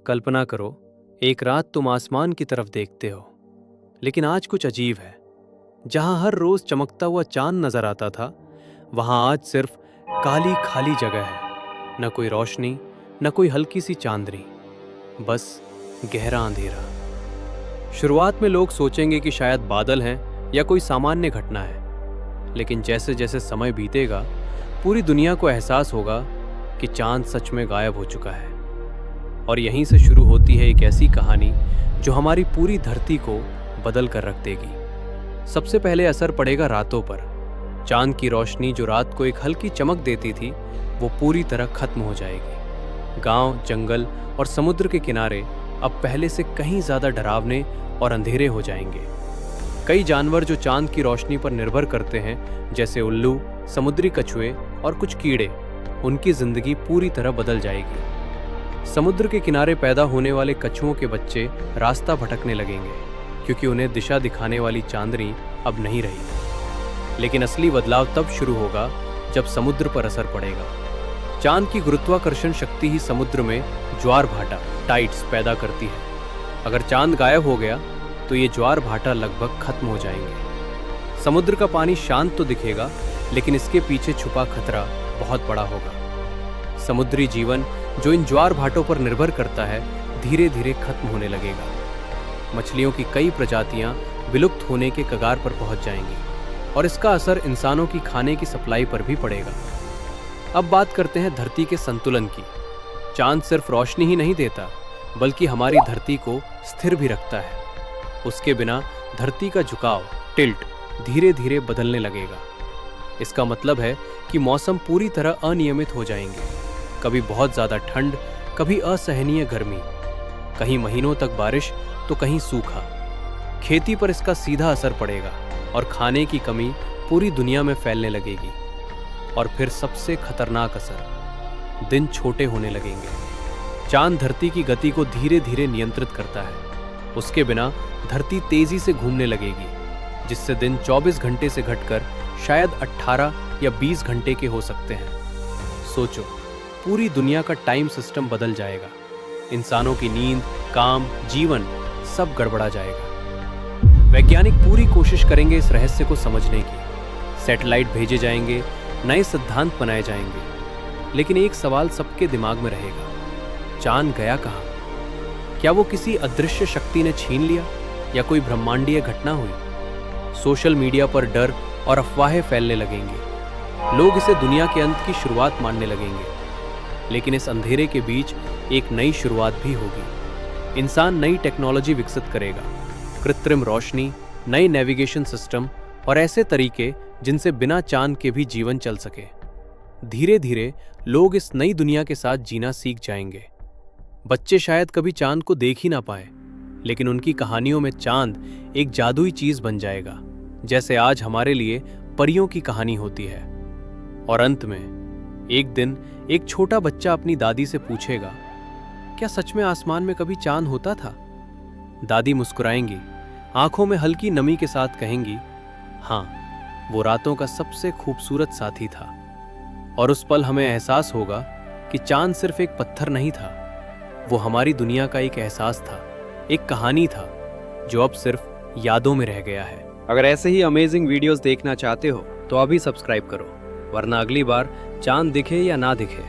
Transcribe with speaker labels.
Speaker 1: कल्पना करो, एक रात तुम आसमान की तरफ देखते हो, लेकिन आज कुछ अजीब है। जहां हर रोज चमकता हुआ चांद नजर आता था, वहां आज सिर्फ काली खाली जगह है। न कोई रोशनी, न कोई हल्की सी चांदनी, बस गहरा अंधेरा। शुरुआत में लोग सोचेंगे कि शायद बादल हैं या कोई सामान्य घटना है, लेकिन जैसे जैसे समय बीतेगा, पूरी दुनिया को एहसास होगा कि चांद सच में गायब हो चुका है। और यहीं से शुरू होती है एक ऐसी कहानी जो हमारी पूरी धरती को बदल कर रख देगी। सबसे पहले असर पड़ेगा रातों पर। चांद की रोशनी जो रात को एक हल्की चमक देती थी, वो पूरी तरह खत्म हो जाएगी। गांव, जंगल और समुद्र के किनारे अब पहले से कहीं ज्यादा डरावने और अंधेरे हो जाएंगे। कई जानवर जो चांद की रोशनी पर निर्भर करते हैं, जैसे उल्लू, समुद्री कछुए और कुछ कीड़े, उनकी जिंदगी पूरी तरह बदल जाएगी। समुद्र के किनारे पैदा होने वाले कछुओं के बच्चे रास्ता भटकने लगेंगे, क्योंकि उन्हें दिशा दिखाने वाली चांदनी अब नहीं रही। लेकिन असली बदलाव तब शुरू होगा जब समुद्र पर असर पड़ेगा। चांद की गुरुत्वाकर्षण शक्ति ही समुद्र में ज्वार भाटा, टाइड्स पैदा करती है। अगर चांद गायब हो गया तो ये ज्वार भाटा लगभग खत्म हो जाएंगे। समुद्र का पानी शांत तो दिखेगा, लेकिन इसके पीछे छुपा खतरा बहुत बड़ा होगा। समुद्री जीवन जो इन ज्वार भाटों पर निर्भर करता है, धीरे धीरे खत्म होने लगेगा। मछलियों की कई प्रजातियां विलुप्त होने के कगार पर पहुंच जाएंगी, और इसका असर इंसानों की खाने की सप्लाई पर भी पड़ेगा। अब बात करते हैं धरती के संतुलन की। चांद सिर्फ रोशनी ही नहीं देता, बल्कि हमारी धरती को स्थिर भी रखता है। उसके बिना धरती का झुकाव, टिल्ट, धीरे धीरे बदलने लगेगा। इसका मतलब है कि मौसम पूरी तरह अनियमित हो जाएंगे। कभी बहुत ज्यादा ठंड, कभी असहनीय गर्मी, कहीं महीनों तक बारिश तो कहीं सूखा। खेती पर इसका सीधा असर पड़ेगा और खाने की कमी पूरी दुनिया में फैलने लगेगी। और फिर सबसे खतरनाक असर, दिन छोटे होने लगेंगे। चांद धरती की गति को धीरे धीरे नियंत्रित करता है। उसके बिना धरती तेजी से घूमने लगेगी, जिससे दिन 24 घंटे से घटकर शायद 18 या 20 घंटे के हो सकते हैं। सोचो, पूरी दुनिया का टाइम सिस्टम बदल जाएगा। इंसानों की नींद, काम, जीवन सब गड़बड़ा जाएगा। वैज्ञानिक पूरी कोशिश करेंगे इस रहस्य को समझने की। सैटेलाइट भेजे जाएंगे, नए सिद्धांत बनाए जाएंगे, लेकिन एक सवाल सबके दिमाग में रहेगा, चांद गया कहाँ? क्या वो किसी अदृश्य शक्ति ने छीन लिया, या कोई ब्रह्मांडीय घटना हुई? सोशल मीडिया पर डर और अफवाहें फैलने लगेंगी। लोग इसे दुनिया के अंत की शुरुआत मानने लगेंगे। लेकिन इस अंधेरे के बीच एक नई शुरुआत भी होगी। इंसान नई टेक्नोलॉजी विकसित करेगा, कृत्रिम रोशनी, नए नेविगेशन सिस्टम और ऐसे तरीके जिनसे बिना चांद के भी जीवन चल सके। धीरे धीरे लोग इस नई दुनिया के साथ जीना सीख जाएंगे। बच्चे शायद कभी चांद को देख ही ना पाए, लेकिन उनकी कहानियों में चांद एक जादुई चीज बन जाएगा, जैसे आज हमारे लिए परियों की कहानी होती है। और अंत में एक दिन एक छोटा बच्चा अपनी दादी से पूछेगा, क्या सच में आसमान में कभी चांद होता था? दादी मुस्कुराएंगी, आंखों में हल्की नमी के साथ कहेंगी, हाँ, वो रातों का सबसे खूबसूरत साथी था। और उस पल हमें एहसास होगा कि चांद सिर्फ एक पत्थर नहीं था, वो हमारी दुनिया का एक एहसास था, एक कहानी था जो अब सिर्फ यादों में रह गया है। अगर ऐसे ही अमेजिंग वीडियोस देखना चाहते हो तो अभी सब्सक्राइब करो, वरना अगली बार चांद दिखे या ना दिखे,